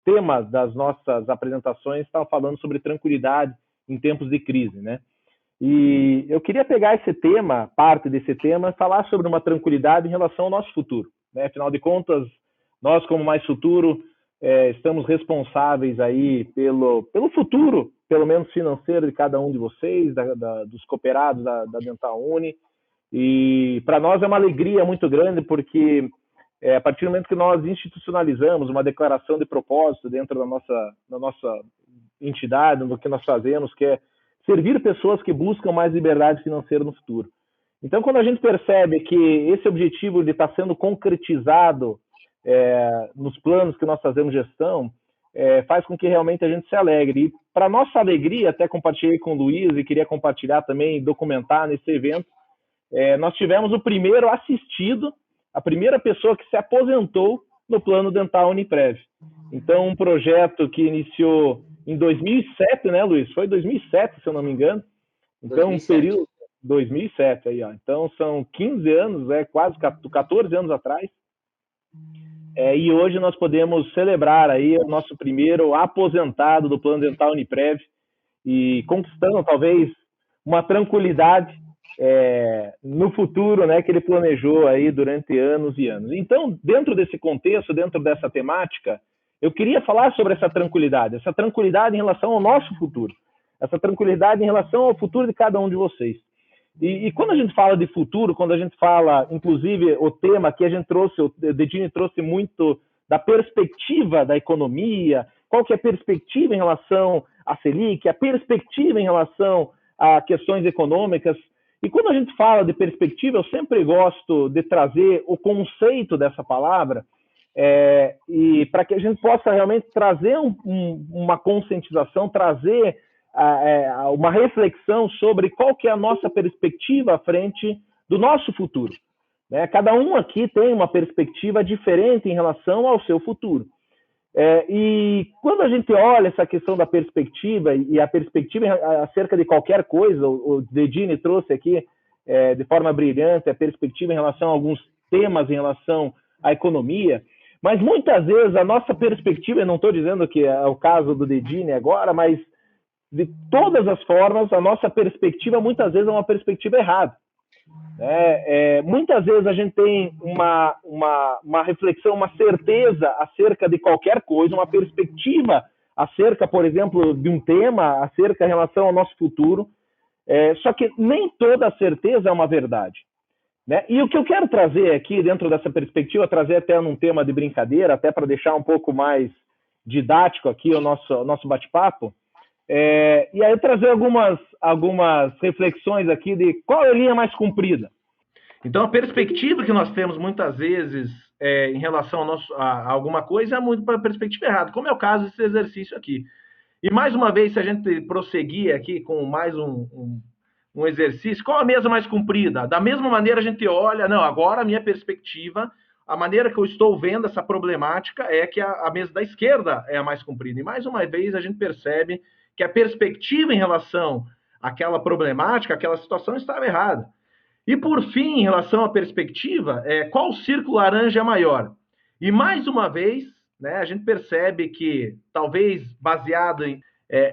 tema das nossas apresentações está falando sobre tranquilidade em tempos de crise, né? E eu queria pegar esse tema, parte desse tema, falar sobre uma tranquilidade em relação ao nosso futuro, né? Afinal de contas, nós, como Mais Futuro, estamos responsáveis aí pelo futuro, pelo menos financeiro, de cada um de vocês, dos cooperados da Dental Uni. E para nós é uma alegria muito grande, porque a partir do momento que nós institucionalizamos uma declaração de propósito dentro da nossa entidade, no que nós fazemos, que é servir pessoas que buscam mais liberdade financeira no futuro. Então, quando a gente percebe que esse objetivo está sendo concretizado nos planos que nós fazemos gestão, faz com que realmente a gente se alegre. E, para nossa alegria, até compartilhei com o Luiz e queria compartilhar também, documentar nesse evento, nós tivemos o primeiro assistido, a primeira pessoa que se aposentou no plano dental Uniprev. Então, um projeto que iniciou em 2007, né, Luiz? Foi 2007, se eu não me engano. Então, 2007. Um período... 2007, aí, ó. Então, são 15 anos, quase 14 anos atrás. E hoje nós podemos celebrar aí o nosso primeiro aposentado do plano dental Uniprev e conquistando, talvez, uma tranquilidade no futuro, né, que ele planejou aí durante anos e anos. Então, dentro desse contexto, dentro dessa temática, eu queria falar sobre essa tranquilidade em relação ao nosso futuro, essa tranquilidade em relação ao futuro de cada um de vocês. E quando a gente fala de futuro, quando a gente fala, inclusive, o tema que a gente trouxe, o Dedini trouxe muito da perspectiva da economia, qual que é a perspectiva em relação à Selic, a perspectiva em relação a questões econômicas. E quando a gente fala de perspectiva, eu sempre gosto de trazer o conceito dessa palavra, e para que a gente possa realmente trazer uma conscientização, trazer uma reflexão sobre qual que é a nossa perspectiva à frente do nosso futuro. Né? Cada um aqui tem uma perspectiva diferente em relação ao seu futuro. E quando a gente olha essa questão da perspectiva e a perspectiva acerca de qualquer coisa, o Dedini trouxe aqui de forma brilhante a perspectiva em relação a alguns temas em relação à economia, mas muitas vezes a nossa perspectiva, eu não estou dizendo que é o caso do Dedini agora, mas de todas as formas, a nossa perspectiva muitas vezes é uma perspectiva errada. Muitas vezes a gente tem uma reflexão, uma certeza acerca de qualquer coisa, uma perspectiva acerca, por exemplo, de um tema, acerca em relação ao nosso futuro, só que nem toda a certeza é uma verdade. Né? E o que eu quero trazer aqui, dentro dessa perspectiva, trazer até num tema de brincadeira, até para deixar um pouco mais didático aqui o nosso bate-papo, e aí trazer algumas reflexões aqui de qual é a linha mais comprida. Então, a perspectiva que nós temos muitas vezes em relação a alguma coisa é muito para a perspectiva errada, como é o caso desse exercício aqui. E mais uma vez, se a gente prosseguir aqui com mais um exercício, qual a mesa mais comprida? Da mesma maneira a gente olha, não, agora a minha perspectiva, a maneira que eu estou vendo essa problemática é que a mesa da esquerda é a mais comprida. E mais uma vez a gente percebe que a perspectiva em relação àquela problemática, àquela situação estava errada. E por fim, em relação à perspectiva, qual círculo laranja é maior? E mais uma vez, né, a gente percebe que, talvez baseado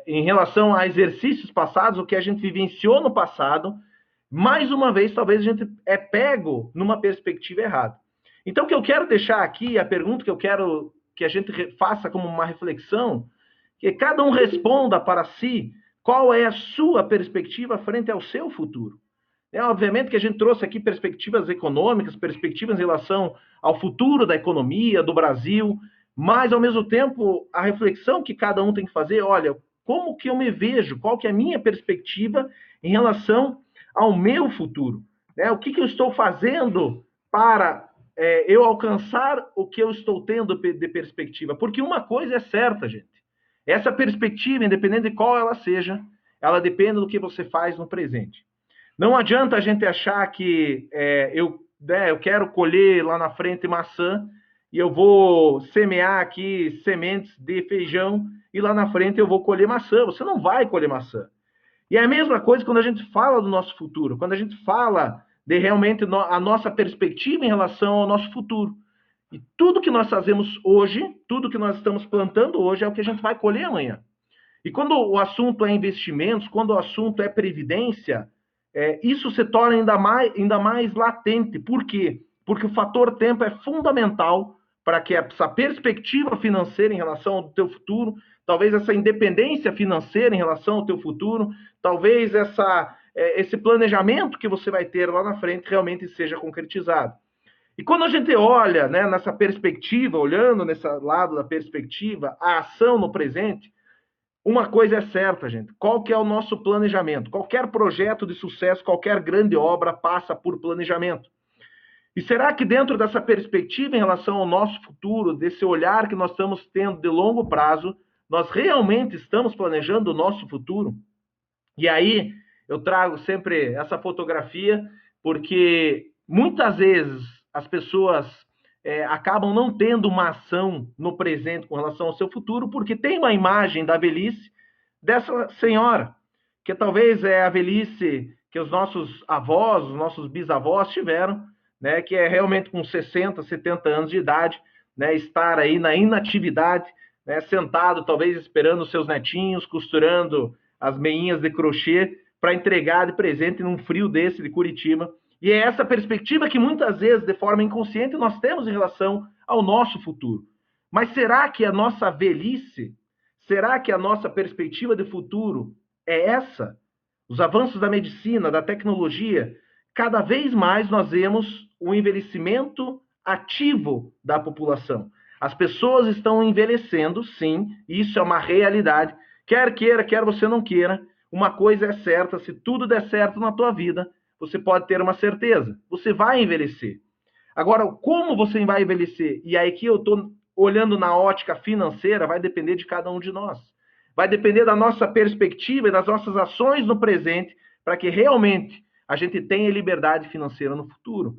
em relação a exercícios passados, o que a gente vivenciou no passado, mais uma vez, talvez a gente pego numa perspectiva errada. Então, o que eu quero deixar aqui, a pergunta que eu quero que a gente faça como uma reflexão, que cada um responda para si qual é a sua perspectiva frente ao seu futuro. Obviamente que a gente trouxe aqui perspectivas econômicas, perspectivas em relação ao futuro da economia, do Brasil, mas, ao mesmo tempo, a reflexão que cada um tem que fazer, olha, como que eu me vejo, qual que é a minha perspectiva em relação ao meu futuro? O que eu estou fazendo para eu alcançar o que eu estou tendo de perspectiva? Porque uma coisa é certa, gente. Essa perspectiva, independente de qual ela seja, ela depende do que você faz no presente. Não adianta a gente achar que eu quero colher lá na frente maçã e eu vou semear aqui sementes de feijão e lá na frente eu vou colher maçã. Você não vai colher maçã. E é a mesma coisa quando a gente fala do nosso futuro, quando a gente fala de realmente a nossa perspectiva em relação ao nosso futuro. E tudo que nós fazemos hoje, tudo que nós estamos plantando hoje é o que a gente vai colher amanhã. E quando o assunto é investimentos, quando o assunto é previdência, isso se torna ainda mais latente. Por quê? Porque o fator tempo é fundamental para que essa perspectiva financeira em relação ao teu futuro, talvez essa independência financeira em relação ao teu futuro, talvez esse planejamento que você vai ter lá na frente realmente seja concretizado. E quando a gente olha, né, nessa perspectiva, olhando nesse lado da perspectiva, a ação no presente, uma coisa é certa, gente. Qual que é o nosso planejamento? Qualquer projeto de sucesso, qualquer grande obra passa por planejamento. E será que dentro dessa perspectiva em relação ao nosso futuro, desse olhar que nós estamos tendo de longo prazo, nós realmente estamos planejando o nosso futuro? E aí eu trago sempre essa fotografia, porque muitas vezes as pessoas acabam não tendo uma ação no presente com relação ao seu futuro, porque tem uma imagem da velhice dessa senhora, que talvez é a velhice que os nossos avós, os nossos bisavós tiveram, né, que é realmente com 60, 70 anos de idade, né, estar aí na inatividade, né, sentado, talvez esperando os seus netinhos, costurando as meinhas de crochê para entregar de presente num frio desse de Curitiba. E é essa perspectiva que muitas vezes, de forma inconsciente, nós temos em relação ao nosso futuro. Mas será que a nossa velhice, será que a nossa perspectiva de futuro é essa? Os avanços da medicina, da tecnologia, cada vez mais nós vemos o envelhecimento ativo da população. As pessoas estão envelhecendo, sim, isso é uma realidade. Quer queira, quer você não queira, uma coisa é certa, se tudo der certo na tua vida, você pode ter uma certeza, você vai envelhecer. Agora, como você vai envelhecer? E aí que eu estou olhando na ótica financeira, vai depender de cada um de nós. Vai depender da nossa perspectiva e das nossas ações no presente, para que realmente a gente tenha liberdade financeira no futuro.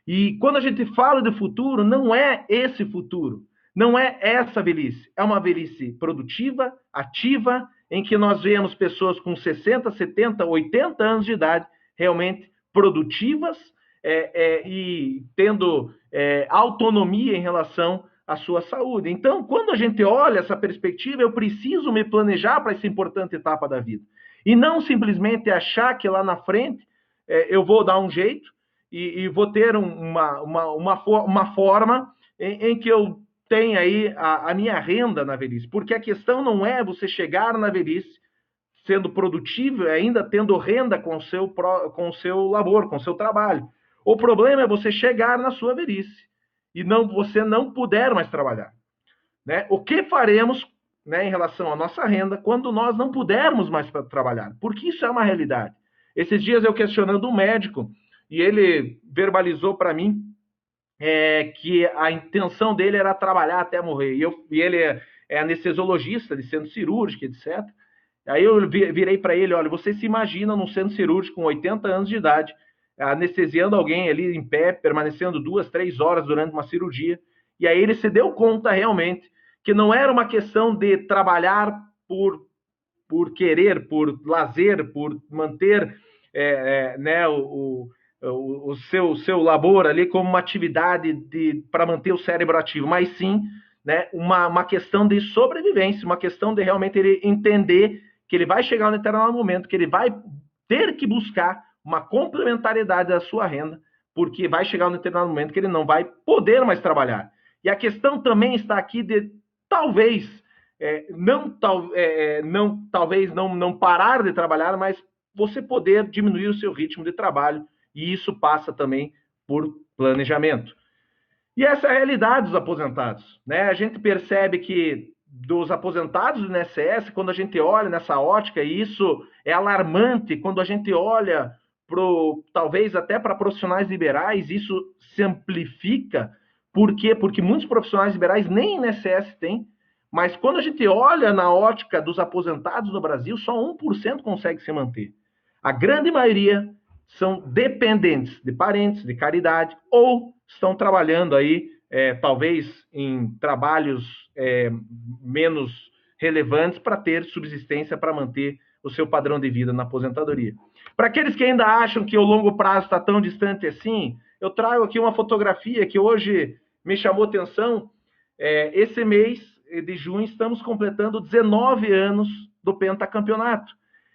E quando a gente fala de futuro, não é esse futuro, não é essa velhice. É uma velhice produtiva, ativa, em que nós vemos pessoas com 60, 70, 80 anos de idade realmente produtivas e tendo autonomia em relação à sua saúde. Então, quando a gente olha essa perspectiva, eu preciso me planejar para essa importante etapa da vida. E não simplesmente achar que lá na frente eu vou dar um jeito e vou ter uma forma em que eu tenha aí a minha renda na velhice. Porque a questão não é você chegar na velhice sendo produtivo e ainda tendo renda com o seu labor, com o seu trabalho. O problema é você chegar na sua velhice e você não puder mais trabalhar. Né? O que faremos, né, em relação à nossa renda quando nós não pudermos mais trabalhar? Porque isso é uma realidade. Esses dias eu questionando um médico e ele verbalizou para mim que a intenção dele era trabalhar até morrer. E ele é anestesiologista de centro cirúrgico, etc. Aí eu virei para ele, olha, você se imagina num centro cirúrgico com 80 anos de idade, anestesiando alguém ali em pé, permanecendo 2, 3 horas durante uma cirurgia. E aí ele se deu conta realmente que não era uma questão de trabalhar por querer, por lazer, por manter né, o seu labor ali como uma atividade para manter o cérebro ativo, mas sim, né, uma questão de sobrevivência, uma questão de realmente ele entender que ele vai chegar no determinado momento, que ele vai ter que buscar uma complementariedade da sua renda, porque vai chegar no determinado momento que ele não vai poder mais trabalhar. E a questão também está aqui de talvez talvez não parar de trabalhar, mas você poder diminuir o seu ritmo de trabalho, e isso passa também por planejamento. E essa é a realidade dos aposentados, né? A gente percebe que dos aposentados do INSS, quando a gente olha nessa ótica, e isso é alarmante, quando a gente olha talvez até para profissionais liberais, isso se amplifica. Por quê? Porque muitos profissionais liberais nem INSS têm, mas quando a gente olha na ótica dos aposentados no Brasil, só 1% consegue se manter. A grande maioria são dependentes de parentes, de caridade, ou estão trabalhando aí, talvez em trabalhos menos relevantes para ter subsistência, para manter o seu padrão de vida na aposentadoria. Para aqueles que ainda acham que o longo prazo está tão distante assim, eu trago aqui uma fotografia que hoje me chamou atenção, esse mês de junho estamos completando 19 anos do pentacampeonato.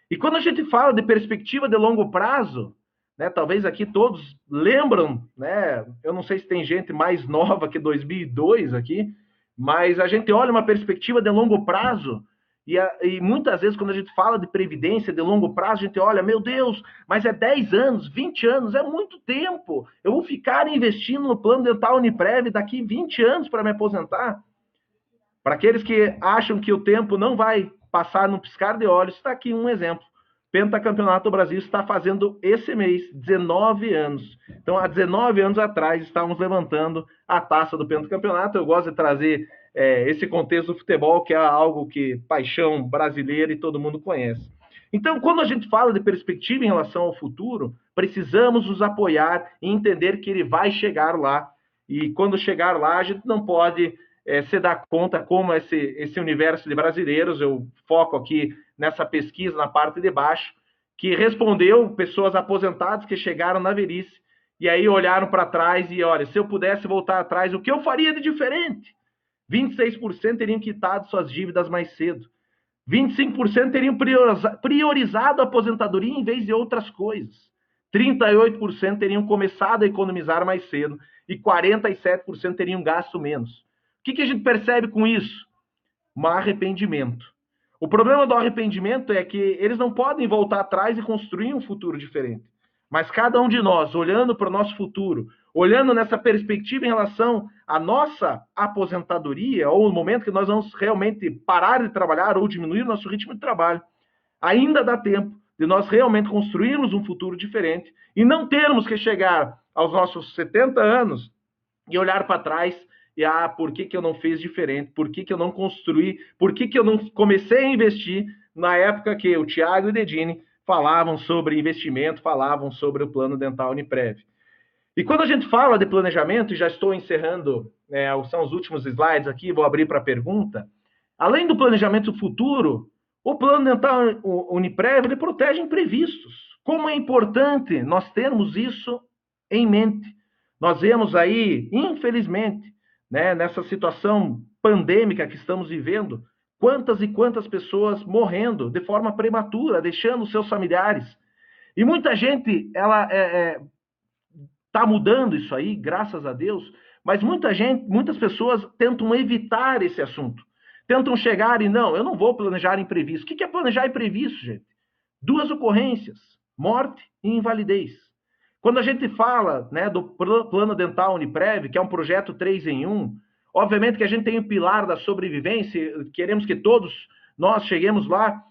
E quando a gente fala de perspectiva de longo prazo, né, talvez aqui todos lembram, né, eu não sei se tem gente mais nova que 2002 aqui, mas a gente olha uma perspectiva de longo prazo, e muitas vezes quando a gente fala de previdência de longo prazo, a gente olha, meu Deus, mas é 10 anos, 20 anos, é muito tempo. Eu vou ficar investindo no plano dental Uniprev daqui 20 anos para me aposentar? Para aqueles que acham que o tempo não vai passar num piscar de olhos, está aqui um exemplo. Pentacampeonato Brasil está fazendo esse mês 19 anos. Então, há 19 anos atrás, estávamos levantando a taça do pentacampeonato. Eu gosto de trazer esse contexto do futebol, que é algo que paixão brasileira e todo mundo conhece. Então, quando a gente fala de perspectiva em relação ao futuro, precisamos nos apoiar e entender que ele vai chegar lá. E quando chegar lá, a gente não pode se dar conta como esse universo de brasileiros, eu foco aqui nessa pesquisa na parte de baixo, que respondeu pessoas aposentadas que chegaram na velhice e aí olharam para trás e, olha, se eu pudesse voltar atrás, o que eu faria de diferente? 26% teriam quitado suas dívidas mais cedo. 25% teriam priorizado a aposentadoria em vez de outras coisas. 38% teriam começado a economizar mais cedo e 47% teriam gasto menos. O que a gente percebe com isso? Um arrependimento. O problema do arrependimento é que eles não podem voltar atrás e construir um futuro diferente. Mas cada um de nós, olhando para o nosso futuro, olhando nessa perspectiva em relação à nossa aposentadoria, ou no momento que nós vamos realmente parar de trabalhar ou diminuir o nosso ritmo de trabalho, ainda dá tempo de nós realmente construirmos um futuro diferente e não termos que chegar aos nossos 70 anos e olhar para trás e, por que eu não fiz diferente? Por que eu não construí? Por que eu não comecei a investir na época que o Tiago e o Dedini falavam sobre investimento, falavam sobre o plano dental Uniprev? E quando a gente fala de planejamento, e já estou encerrando, são os últimos slides aqui, vou abrir para pergunta. Além do planejamento futuro, o plano dental Uniprev ele protege imprevistos. Como é importante nós termos isso em mente. Nós vemos aí, infelizmente, nessa situação pandêmica que estamos vivendo, quantas e quantas pessoas morrendo de forma prematura, deixando seus familiares. E muita gente, ela está mudando isso aí, graças a Deus, mas muitas pessoas tentam evitar esse assunto. Tentam chegar e, não, eu não vou planejar imprevisto. O que é planejar imprevisto, gente? 2 ocorrências, morte e invalidez. Quando a gente fala do plano dental Uniprev, que é um projeto 3 em 1, obviamente que a gente tem o pilar da sobrevivência, queremos que todos nós cheguemos lá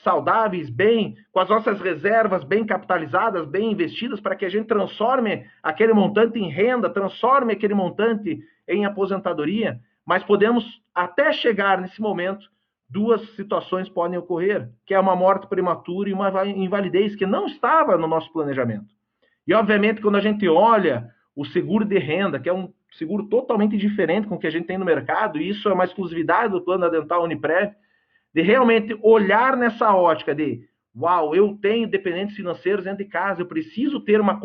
saudáveis, bem, com as nossas reservas bem capitalizadas, bem investidas, para que a gente transforme aquele montante em renda, transforme aquele montante em aposentadoria, mas podemos até chegar nesse momento, 2 situações podem ocorrer, que é uma morte prematura e uma invalidez que não estava no nosso planejamento. E, obviamente, quando a gente olha o seguro de renda, que é um seguro totalmente diferente com o que a gente tem no mercado, e isso é uma exclusividade do plano dental Uniprev, de realmente olhar nessa ótica de, uau, eu tenho dependentes financeiros dentro de casa, eu preciso ter uma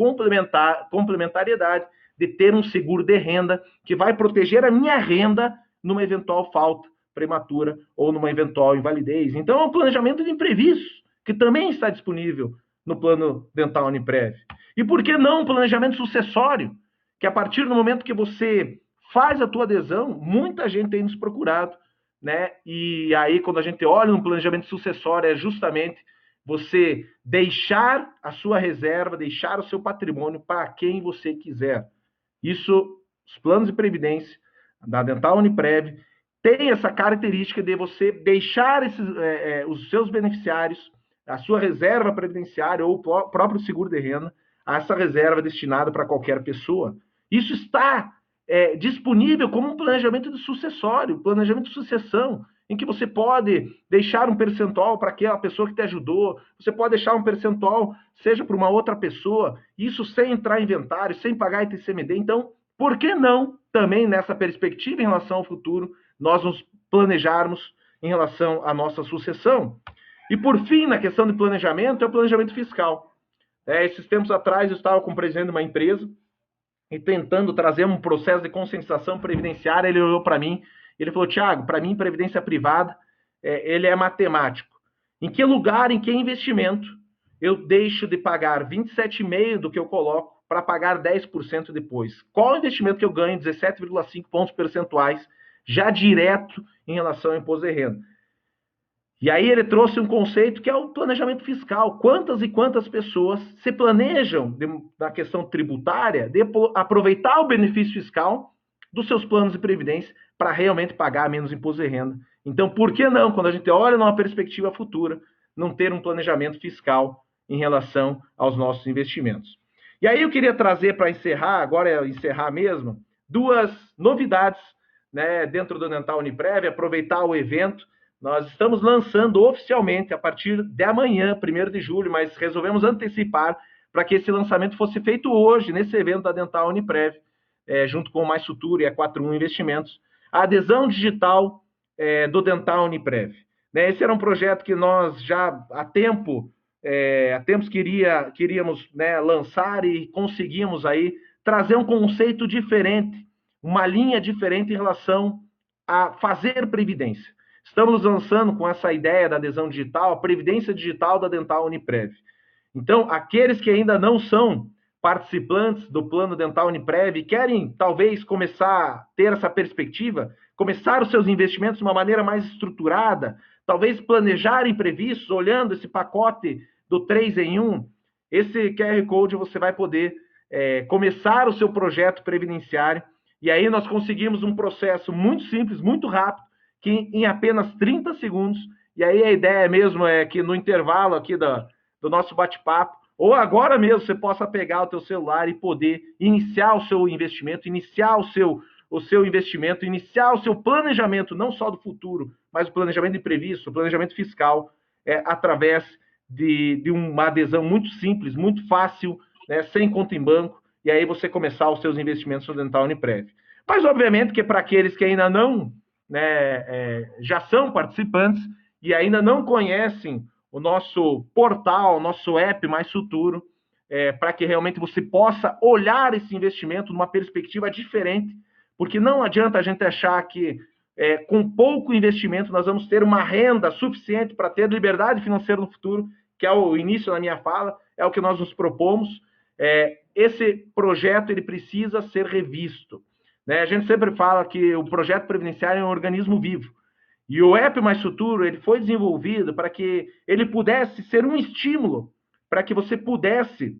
complementariedade de ter um seguro de renda que vai proteger a minha renda numa eventual falta prematura ou numa eventual invalidez. Então, é um planejamento de imprevistos, que também está disponível no plano dental Uniprev. E por que não um planejamento sucessório? Que a partir do momento que você faz a tua adesão, muita gente tem nos procurado, E aí, quando a gente olha no planejamento sucessório, é justamente você deixar a sua reserva, deixar o seu patrimônio para quem você quiser. Isso, os planos de previdência da Dental Uniprev tem essa característica de você deixar os seus beneficiários, a sua reserva previdenciária ou o próprio seguro de renda, a essa reserva destinada para qualquer pessoa. Isso está disponível como um planejamento de sucessório, planejamento de sucessão, em que você pode deixar um percentual para aquela pessoa que te ajudou, você pode deixar um percentual, seja para uma outra pessoa, isso sem entrar em inventário, sem pagar ITCMD. Então, por que não, também nessa perspectiva em relação ao futuro, nós nos planejarmos em relação à nossa sucessão? E, por fim, na questão de planejamento, é o planejamento fiscal. Esses tempos atrás, eu estava com o presidente de uma empresa, e tentando trazer um processo de conscientização previdenciária, ele olhou para mim, ele falou, Thiago, para mim, previdência privada, ele é matemático. Em que lugar, em que investimento, eu deixo de pagar 27,5% do que eu coloco para pagar 10% depois? Qual investimento que eu ganho 17,5 pontos percentuais já direto em relação ao imposto de renda? E aí ele trouxe um conceito que é o planejamento fiscal. Quantas e quantas pessoas se planejam na questão tributária de aproveitar o benefício fiscal dos seus planos de previdência para realmente pagar menos imposto de renda? Então, por que não, quando a gente olha numa perspectiva futura, não ter um planejamento fiscal em relação aos nossos investimentos? E aí eu queria trazer para encerrar, agora é encerrar mesmo, duas novidades, né, dentro do Dental Uniprev, aproveitar o evento. Nós estamos lançando oficialmente a partir de amanhã, 1º de julho, mas resolvemos antecipar para que esse lançamento fosse feito hoje, nesse evento da Dental Uniprev, junto com o Mais Futuro e a 41 Investimentos, a adesão digital do Dental Uniprev. Né, esse era um projeto que nós já há tempos queríamos, né, lançar e conseguimos aí trazer um conceito diferente, uma linha diferente em relação a fazer previdência. Estamos lançando com essa ideia da adesão digital, a Previdência Digital da Dental Uniprev. Então, aqueles que ainda não são participantes do Plano Dental Uniprev e querem, talvez, começar a ter essa perspectiva, começar os seus investimentos de uma maneira mais estruturada, talvez planejar imprevistos, olhando esse pacote do 3 em 1, esse QR Code você vai poder começar o seu projeto previdenciário, e aí nós conseguimos um processo muito simples, muito rápido, que em apenas 30 segundos, e aí a ideia mesmo é que no intervalo aqui do nosso bate-papo, ou agora mesmo você possa pegar o teu celular e poder iniciar o seu investimento, iniciar o seu investimento, iniciar o seu planejamento, não só do futuro, mas o planejamento imprevisto, o planejamento fiscal, através de uma adesão muito simples, muito fácil, né, sem conta em banco, e aí você começar os seus investimentos no Dental Uniprev. Mas, obviamente, que para aqueles que ainda não, né, já são participantes e ainda não conhecem o nosso portal, o nosso app Mais Futuro, para que realmente você possa olhar esse investimento numa perspectiva diferente, porque não adianta a gente achar que com pouco investimento nós vamos ter uma renda suficiente para ter liberdade financeira no futuro, que é o início da minha fala, é o que nós nos propomos. Esse projeto ele precisa ser revisto. Né? A gente sempre fala que o projeto previdenciário é um organismo vivo. E o app Mais Futuro ele foi desenvolvido para que ele pudesse ser um estímulo para que você pudesse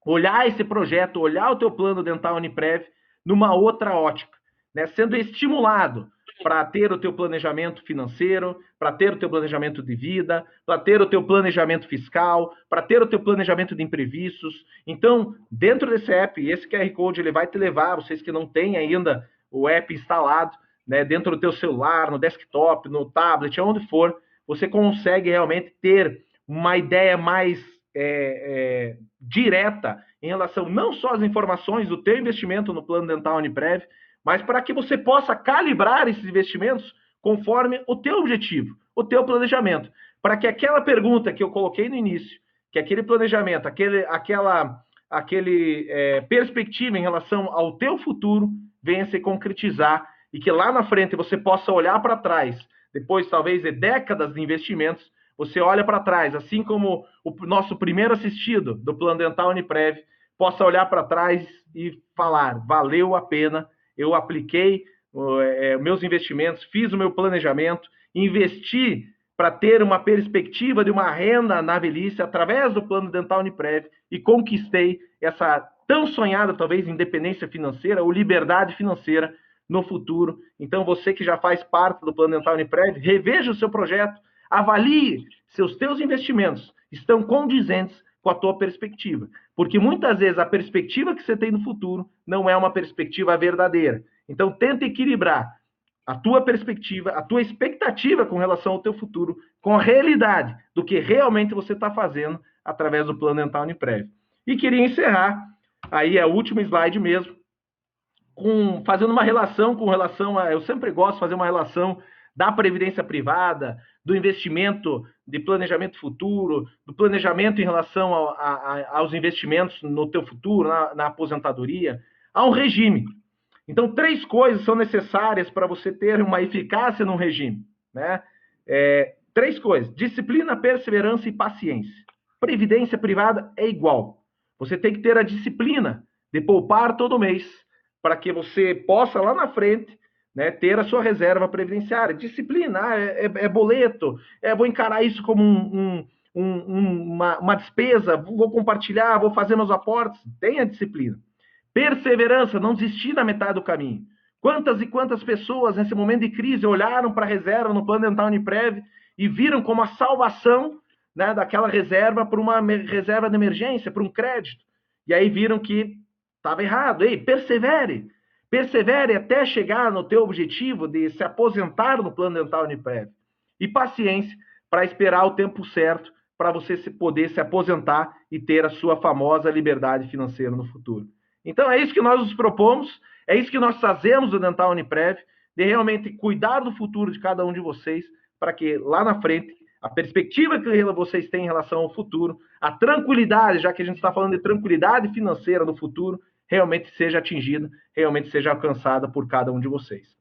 olhar esse projeto, olhar o teu plano dental Uniprev numa outra ótica, né? Sendo estimulado para ter o teu planejamento financeiro, para ter o teu planejamento de vida, para ter o teu planejamento fiscal, para ter o teu planejamento de imprevistos. Então, dentro desse app, esse QR Code ele vai te levar, vocês que não têm ainda o app instalado, né, dentro do teu celular, no desktop, no tablet, onde for, você consegue realmente ter uma ideia mais direta em relação não só às informações do teu investimento no Plano Dental Uniprev, mas para que você possa calibrar esses investimentos conforme o teu objetivo, o teu planejamento, para que aquela pergunta que eu coloquei no início, que aquele planejamento, aquele perspectiva em relação ao teu futuro venha se concretizar e que lá na frente você possa olhar para trás, depois talvez de décadas de investimentos, você olha para trás, assim como o nosso primeiro assistido do Plano Dental Uniprev, possa olhar para trás e falar, valeu a pena, eu apliquei meus investimentos, fiz o meu planejamento, investi para ter uma perspectiva de uma renda na velhice através do Plano Dental Uniprev e conquistei essa tão sonhada, talvez, independência financeira ou liberdade financeira no futuro. Então, você que já faz parte do Plano Dental Uniprev, reveja o seu projeto, avalie se os teus investimentos estão condizentes com a tua perspectiva. Porque muitas vezes a perspectiva que você tem no futuro não é uma perspectiva verdadeira. Então, tenta equilibrar a tua perspectiva, a tua expectativa com relação ao teu futuro, com a realidade do que realmente você está fazendo através do Plano Dental Uniprev. E queria encerrar, aí é o último slide mesmo, fazendo uma relação eu sempre gosto de fazer uma relação da previdência privada, do investimento de planejamento futuro, do planejamento em relação aos investimentos no teu futuro, na aposentadoria. a um regime. Então, 3 coisas são necessárias para você ter uma eficácia no regime, né? 3 coisas: disciplina, perseverança e paciência. Previdência privada é igual. Você tem que ter a disciplina de poupar todo mês para que você possa lá na frente, né, ter a sua reserva previdenciária. Disciplina, é boleto, vou encarar isso como uma despesa, vou compartilhar, vou fazer meus aportes. Tenha disciplina. Perseverança, não desistir na metade do caminho. Quantas e quantas pessoas, nesse momento de crise, olharam para a reserva no Plano Dental Uniprev e viram como a salvação, né, daquela reserva para uma reserva de emergência, para um crédito. E aí viram que estava errado. Ei, persevere. Persevere até chegar no teu objetivo de se aposentar no Plano Dental Uniprev. E paciência para esperar o tempo certo para você poder se aposentar e ter a sua famosa liberdade financeira no futuro. Então é isso que nós nos propomos, é isso que nós fazemos no Dental Uniprev, de realmente cuidar do futuro de cada um de vocês, para que lá na frente, a perspectiva que vocês têm em relação ao futuro, a tranquilidade, já que a gente está falando de tranquilidade financeira no futuro, realmente seja atingida, realmente seja alcançada por cada um de vocês.